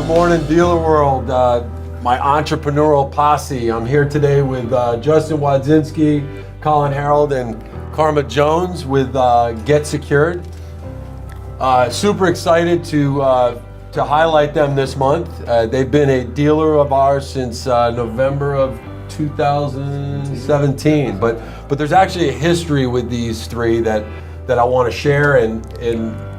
morning, Dealer World, my entrepreneurial posse. I'm here today with Justin Wadzinski, Colin Harold, and Karma Jones with Get Secured. Super excited to highlight them this month. They've been a dealer of ours since November of 2017, but there's actually a history with these three that I want to share and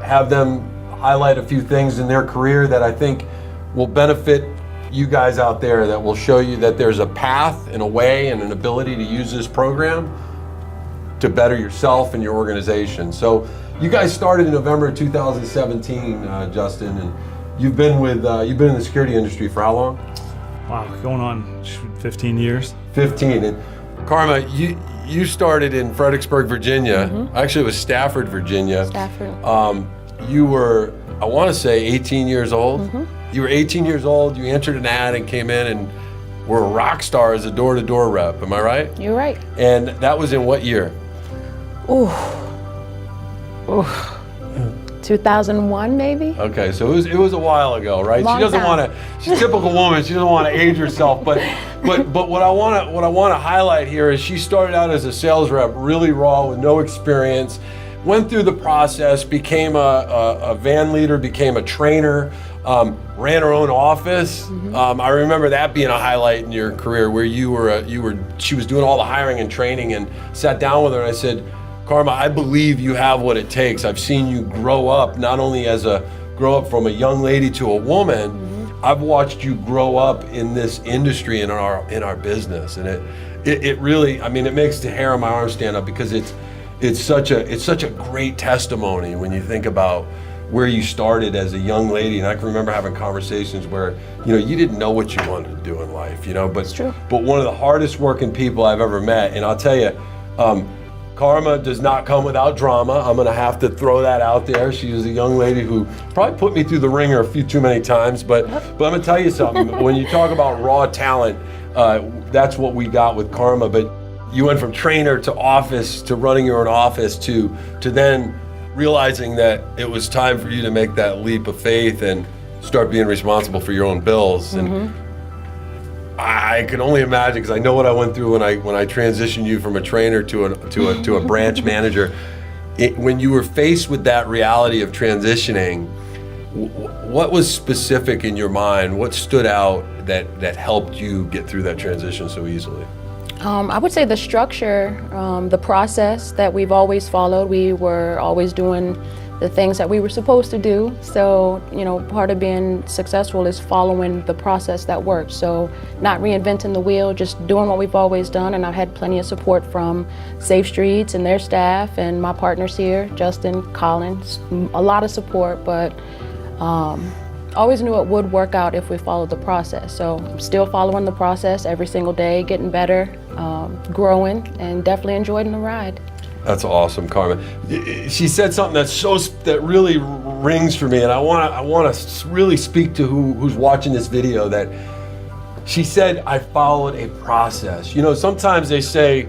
have them highlight a few things in their career that I think will benefit you guys out there, that will show you that there's a path and a way and an ability to use this program to better yourself and your organization. So you guys started in November of 2017, Justin, and you've been in the security industry for how long? Wow, going on 15 years. 15. And Karma, you started in Fredericksburg, Virginia. Mm-hmm. Actually, it was Stafford, Virginia. Stafford. You were, I want to say, 18 years old. Mm-hmm. You were 18 years old. You answered an ad and came in and were a rock star as a door-to-door rep. Am I right? You're right. And that was in what year? Ooh. 2001 maybe? Okay, so it was a while ago, right? Long She doesn't time. want to. She's a typical woman. She doesn't want to age herself. But what I want to highlight here is she started out as a sales rep, really raw with no experience. Went through the process, became a van leader, became a trainer, ran her own office. Mm-hmm. I remember that being a highlight in your career, where she was doing all the hiring and training, and sat down with her and I said, Karma, I believe you have what it takes. I've seen you grow up, not only grow up from a young lady to a woman. Mm-hmm. I've watched you grow up in this industry and in our business, and it really, I mean, it makes the hair on my arm stand up, because it's such a great testimony when you think about where you started as a young lady. And I can remember having conversations where, you didn't know what you wanted to do in life, but it's true. But one of the hardest working people I've ever met, and I'll tell you, Karma does not come without drama. I'm gonna have to throw that out there. She is a young lady who probably put me through the ringer a few too many times, but I'm gonna tell you something. When you talk about raw talent, that's what we got with Karma. But you went from trainer to office to running your own office to then realizing that it was time for you to make that leap of faith and start being responsible for your own bills. Mm-hmm. And I can only imagine, because I know what I went through when I transitioned you from a trainer to a branch manager. When you were faced with that reality of transitioning, what was specific in your mind? What stood out that helped you get through that transition so easily? I would say the structure, the process that we've always followed. We were always doing the things that we were supposed to do. So, part of being successful is following the process that works. So not reinventing the wheel, just doing what we've always done. And I've had plenty of support from SafeStreets and their staff and my partners here, Justin, Colin, a lot of support, but always knew it would work out if we followed the process. So I'm still following the process every single day, getting better, growing, and definitely enjoying the ride. That's awesome, Karma. She said something that really rings for me, and I want to really speak to who's watching this video. That she said, I followed a process. Sometimes they say,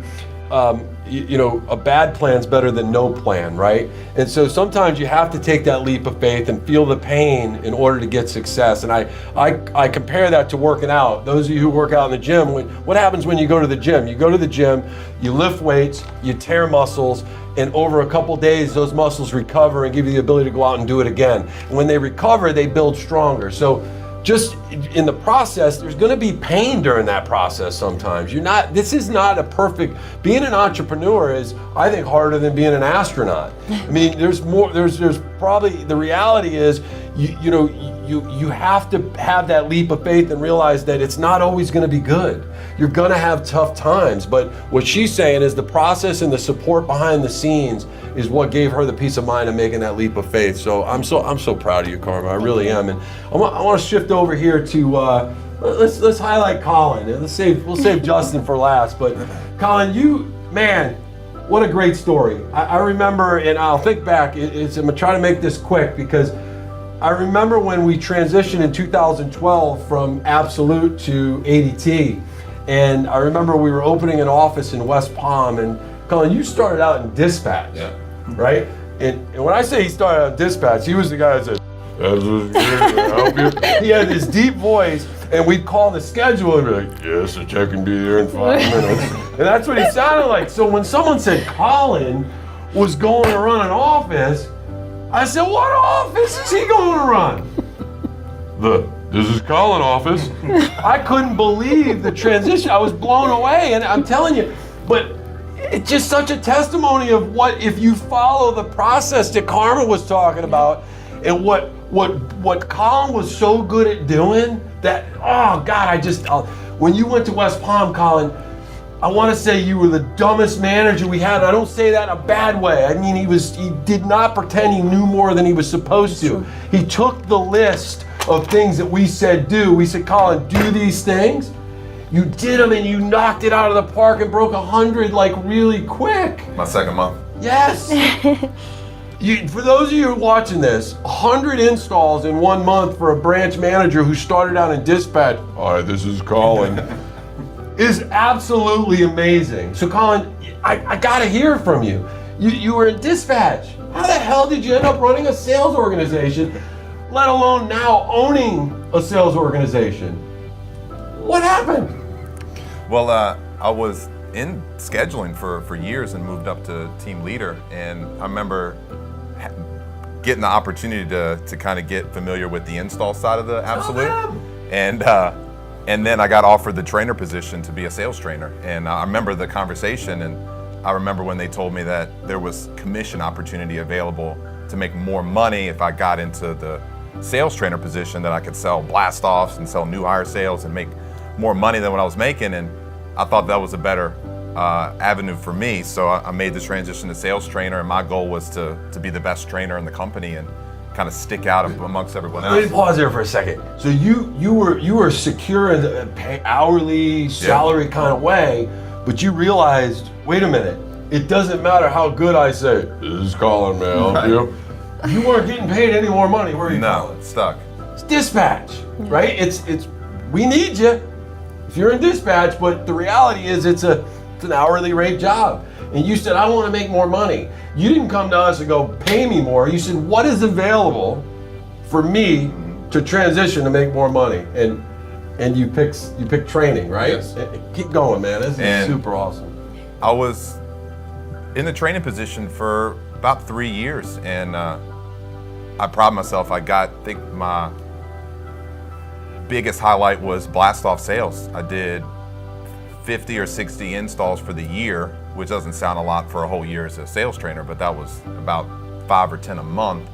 a bad plan's better than no plan, right? And so sometimes you have to take that leap of faith and feel the pain in order to get success. And I compare that to working out. Those of you who work out in the gym, what happens when you go to the gym? You go to the gym, you lift weights, you tear muscles, and over a couple days, those muscles recover and give you the ability to go out and do it again. And when they recover, they build stronger. So just in the process, there's going to be pain during that process sometimes. This is not a perfect, being an entrepreneur is, I think, harder than being an astronaut. I mean, there's probably, the reality is, you have to have that leap of faith and realize that it's not always going to be good. You're going to have tough times, but what she's saying is the process and the support behind the scenes is what gave her the peace of mind of making that leap of faith. So I'm so proud of you, Karma. I really am. And I want to shift over here to let's highlight Colin. We'll save Justin for last. But Colin, what a great story. I remember, and I'll think back. I'm gonna try to make this quick, because I remember when we transitioned in 2012 from Absolute to ADT. And I remember we were opening an office in West Palm, and Colin, you started out in dispatch, right? And when I say he started out in dispatch, he was the guy that said, He had this deep voice, and we'd call the schedule and be like, yes, I can be there in 5 minutes. And that's what he sounded like. So when someone said Colin was going to run an office, I said, what office is he going to run? This is Colin office. I couldn't believe the transition. I was blown away, and I'm telling you, but it's just such a testimony of what, if you follow the process that Karma was talking about, and what Colin was so good at doing, that, oh God, when you went to West Palm, Colin, I want to say you were the dumbest manager we had. I don't say that in a bad way. I mean, he did not pretend he knew more than he was supposed to. He took the list of things that we said do. We said, Colin, do these things. You did them and you knocked it out of the park and broke 100 like really quick. My second month. Yes. For those of you watching this, 100 installs in 1 month for a branch manager who started out in dispatch. Hi, this is Colin. Is absolutely amazing. So Colin, I gotta hear from you. You were in dispatch. How the hell did you end up running a sales organization, let alone now owning a sales organization? What happened? Well, I was in scheduling for years and moved up to team leader, and I remember getting the opportunity to kind of get familiar with the install side of the Absolute, and then I got offered the trainer position to be a sales trainer. And I remember the conversation, and I remember when they told me that there was commission opportunity available to make more money if I got into the sales trainer position, that I could sell blast offs and sell new hire sales and make more money than what I was making. And I thought that was a better avenue for me. So I made the transition to sales trainer, and my goal was to be the best trainer in the company and kind of stick out amongst everyone else. Let me pause there for a second. So you were secure in the hourly salary kind of way, but you realized, wait a minute, it doesn't matter how good I say, this is Colin, man, I'll help you. You weren't getting paid any more money, were you? No, stuck. It's dispatch, right? It's we need you if you're in dispatch, but the reality is it's an hourly rate job. And you said, I want to make more money. You didn't come to us and go, pay me more. You said, what is available for me to transition to make more money? And you picked training, right? Yes. Keep going, man. This is super awesome. I was in the training position for about 3 years, and I pride myself. I think my biggest highlight was blast off sales. I did 50 or 60 installs for the year, which doesn't sound a lot for a whole year as a sales trainer, but that was about 5 or 10 a month.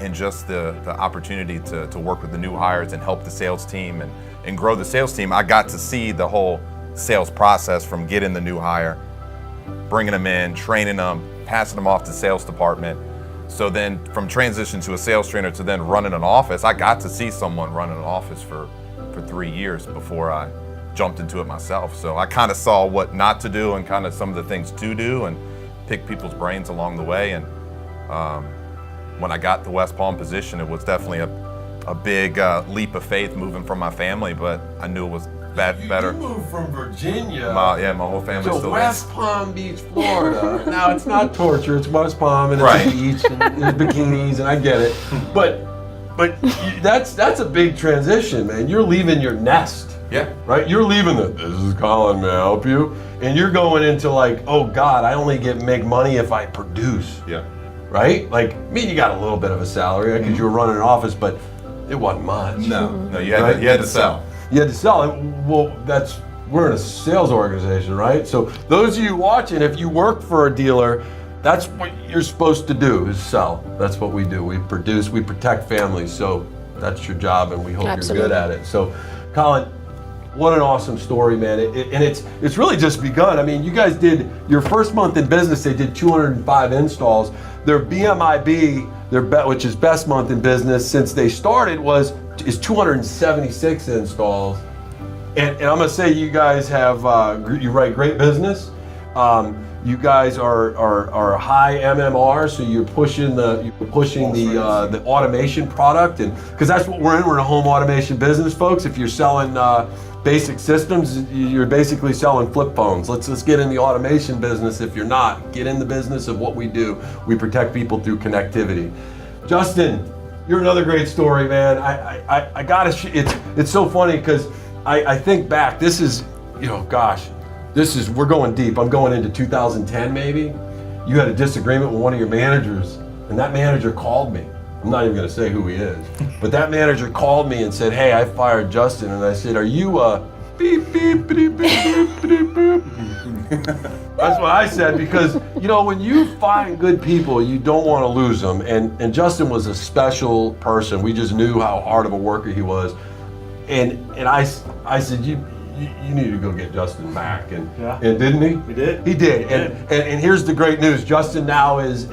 And just the opportunity to work with the new hires and help the sales team and grow the sales team. I got to see the whole sales process from getting the new hire, bringing them in, training them, passing them off to the sales department. So then from transition to a sales trainer to then running an office, I got to see someone running an office for 3 years before I jumped into it myself. So I kind of saw what not to do and kind of some of the things to do and pick people's brains along the way. And when I got the West Palm position, it was definitely a big leap of faith moving from my family, but I knew it was better. You moved from Virginia My whole family's to still West Palm Beach, Florida. Now it's not torture, it's West Palm and it's Right. a beach and there's bikinis and I get it. But that's a big transition, man. You're leaving your nest. Yeah. Right? You're leaving this is Colin, may I help you? And you're going into like, oh God, I only make money if I produce. Yeah. Right? Like, I mean, you got a little bit of a salary because you were running an office, but it wasn't much. No, you had to sell. You had to sell it. Well, we're in a sales organization, right? So those of you watching, if you work for a dealer, that's what you're supposed to do, is sell. That's what we do. We produce, we protect families. So that's your job, and we hope Absolutely. you're good at it. So, Colin, what an awesome story, man. And it's really just begun. I mean, you guys did your first month in business, they did 205 installs. Their BMIB, which is best month in business since they started, is 276 installs. And I'm gonna say you guys have you write great business. You guys are high MMR, so you're pushing the automation product, and because that's what we're in. We're in a home automation business, folks. If you're selling basic systems, you're basically selling flip phones. Let's get in the automation business. If you're not, get in the business of what we do. We protect people through connectivity. Justin, you're another great story, man. I gotta, it's so funny because I think back, this is, gosh, we're going deep. I'm going into 2010 maybe. You had a disagreement with one of your managers, and that manager called me. I'm not even gonna say who he is, but that manager called me and said, hey, I fired Justin. And I said, are you beep, beep, beep, beep, beep, beep, beep. That's what I said, because when you find good people, you don't want to lose them. And Justin was a special person. We just knew how hard of a worker he was. And I said, you need to go get Justin back. And didn't he? We did. He did. And here's the great news. Justin now is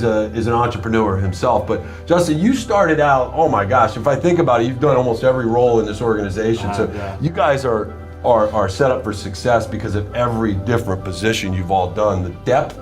an entrepreneur himself. But Justin, you started out, oh my gosh, if I think about it, you've done almost every role in this organization. So you guys are set up for success because of every different position you've all done. The depth,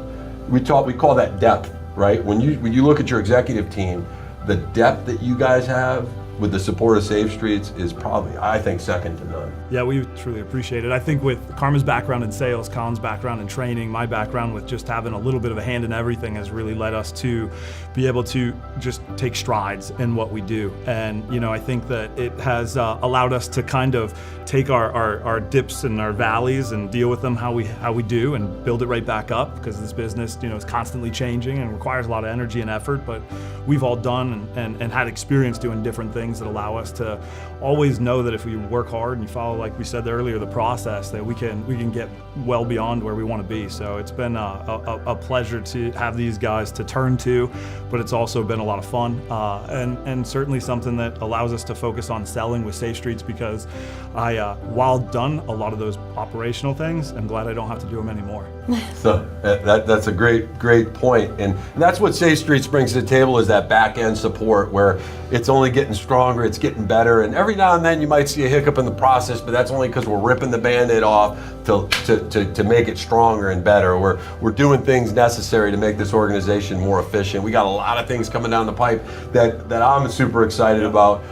we call that depth, right? When you look at your executive team, the depth that you guys have with the support of Safe Streets is probably, I think, second to none. Yeah, we truly appreciate it. I think with Karma's background in sales, Colin's background in training, my background with just having a little bit of a hand in everything has really led us to be able to just take strides in what we do. And I think that it has allowed us to kind of take our dips and our valleys and deal with them how we do and build it right back up, because this business is constantly changing and requires a lot of energy and effort, but we've all done and had experience doing different things that allow us to always know that if we work hard and you follow, like we said earlier, the process, that we can get well beyond where we want to be. So it's been a pleasure to have these guys to turn to, but it's also been a lot of fun and certainly something that allows us to focus on selling with Safe Streets, because while done a lot of those operational things, I'm glad I don't have to do them anymore. So that's a great point. And that's what Safe Streets brings to the table, is that back end support where it's only getting stronger, it's getting better. And every now and then you might see a hiccup in the process, but that's only because we're ripping the Band-Aid off to make it stronger and better. We're doing things necessary to make this organization more efficient. We got a lot of things coming down the pipe that I'm super excited about.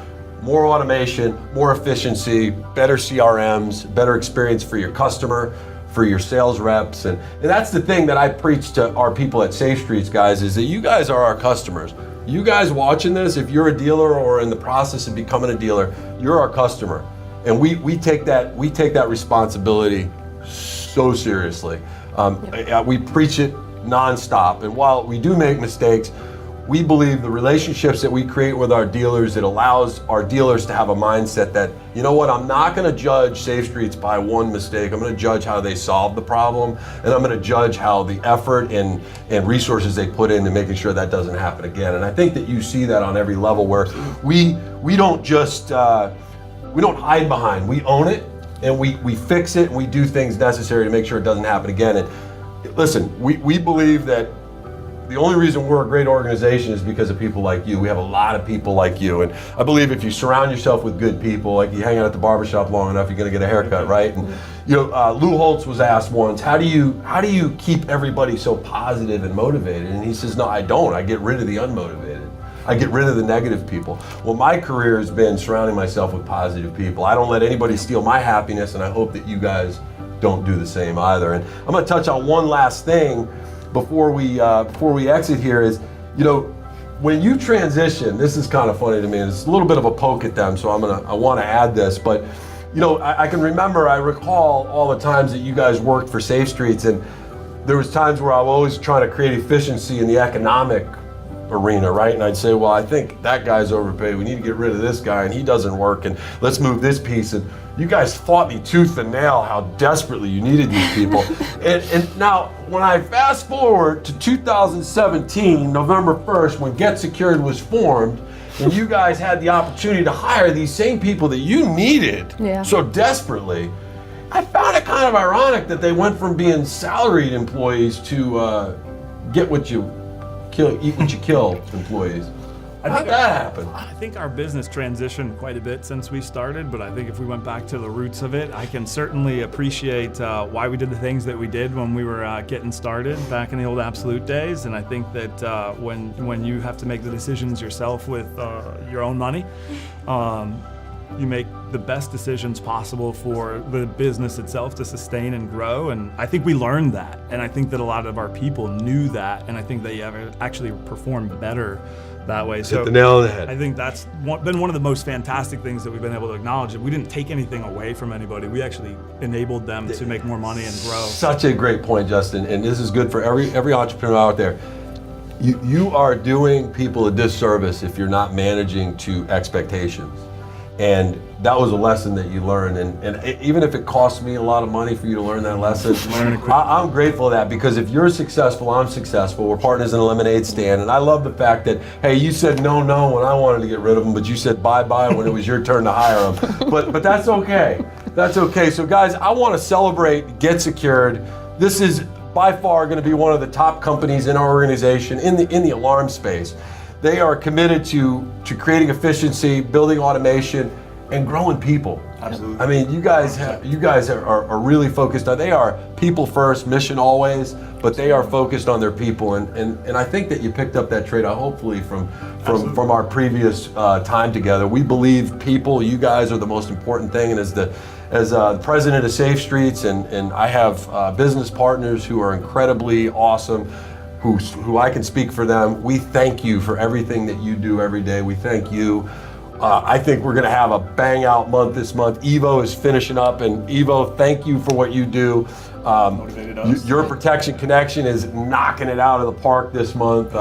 More automation, more efficiency, better CRMs, better experience for your customer, for your sales reps. And that's the thing that I preach to our people at Safe Streets, guys, is that you guys are our customers. You guys watching this, if you're a dealer or in the process of becoming a dealer, you're our customer. And we take that responsibility so seriously. We preach it nonstop. And while we do make mistakes, we believe the relationships that we create with our dealers, it allows our dealers to have a mindset that, you know what, I'm not going to judge Safe Streets by one mistake. I'm going to judge how they solve the problem, and I'm going to judge how the effort and resources they put into making sure that doesn't happen again. And I think that you see that on every level, where we don't just we don't hide behind. We own it, and we fix it, and we do things necessary to make sure it doesn't happen again. And listen, we believe that the only reason we're a great organization is because of people like you. We have a lot of people like you. And I believe if you surround yourself with good people, like you hang out at the barbershop long enough, you're gonna get a haircut, right? And Lou Holtz was asked once, how do you keep everybody so positive and motivated? And he says, no, I don't. I get rid of the unmotivated. I get rid of the negative people. Well, my career has been surrounding myself with positive people. I don't let anybody steal my happiness, and I hope that you guys don't do the same either. And I'm gonna touch on one last thing before we exit here, is, when you transition, this is kind of funny to me, and it's a little bit of a poke at them, so I want to add this, but I recall all the times that you guys worked for Safe Streets, and there was times where I was always trying to create efficiency in the economic arena, right? And I'd say, well, I think that guy's overpaid. We need to get rid of this guy, and he doesn't work, and let's move this piece. And you guys fought me tooth and nail how desperately you needed these people. and now, when I fast forward to 2017, November 1st, when Get Secured was formed, and you guys had the opportunity to hire these same people that you needed so desperately, I found it kind of ironic that they went from being salaried employees to eat what you kill employees. How'd that happen? I think our business transitioned quite a bit since we started, but I think if we went back to the roots of it, I can certainly appreciate why we did the things that we did when we were getting started back in the old Absolute days. And I think that when you have to make the decisions yourself with your own money, you make the best decisions possible for the business itself to sustain and grow. And I think we learned that. And I think that a lot of our people knew that. And I think they actually performed better that way. Hit the nail on the head. I think that's been one of the most fantastic things that we've been able to acknowledge. We didn't take anything away from anybody. We actually enabled them to make more money and grow. Such a great point, Justin. And this is good for every entrepreneur out there. You are doing people a disservice if you're not managing to expectations. And that was a lesson that you learned. And even if it cost me a lot of money for you to learn that lesson, I'm grateful for that, because if you're successful, I'm successful. We're partners in a lemonade stand. And I love the fact that, hey, you said no when I wanted to get rid of them, but you said bye-bye when it was your turn to hire them. But that's okay. That's okay. So guys, I want to celebrate Get Secured. This is by far going to be one of the top companies in our organization in the alarm space. They are committed to creating efficiency, building automation, and growing people. Absolutely. I mean, you guys are really focused on. They are people first, mission always, but they are focused on their people. And I think that you picked up that trait, hopefully from our previous time together. We believe people. You guys are the most important thing. And as the president of Safe Streets, and I have business partners who are incredibly awesome, who I can speak for them. We thank you for everything that you do every day. We thank you. I think we're going to have a bang out month this month. Evo is finishing up, and Evo, thank you for what you do. Your Protection Connection is knocking it out of the park this month.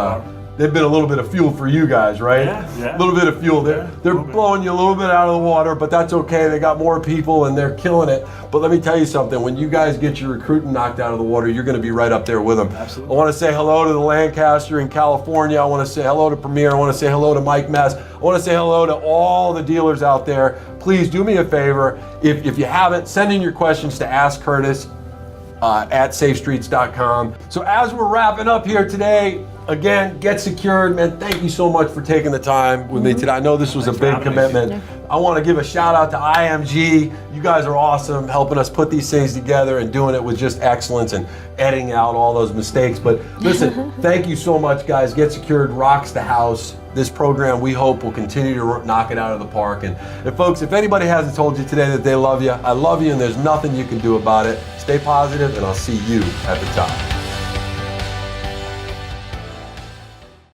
They've been a little bit of fuel for you guys, right? Yeah. A little bit of fuel. They're blowing you a little bit out of the water, but that's okay. They got more people and they're killing it. But let me tell you something, when you guys get your recruiting knocked out of the water, you're going to be right up there with them. Absolutely. I want to say hello to the Lancaster in California. I want to say hello to Premier. I want to say hello to Mike Mess. I want to say hello to all the dealers out there. Please do me a favor. If you haven't, send in your questions to Ask Curtis at SafeStreets.com. So as we're wrapping up here today, again, Get Secured, man, thank you so much for taking the time with me today. I know this was a big commitment. I want to give a shout out to IMG. You guys are awesome, helping us put these things together and doing it with just excellence and editing out all those mistakes. But listen, thank you so much, guys. Get Secured rocks the house. This program, we hope, will continue to knock it out of the park. And folks, if anybody hasn't told you today that they love you, I love you, and there's nothing you can do about it. Stay positive, and I'll see you at the top.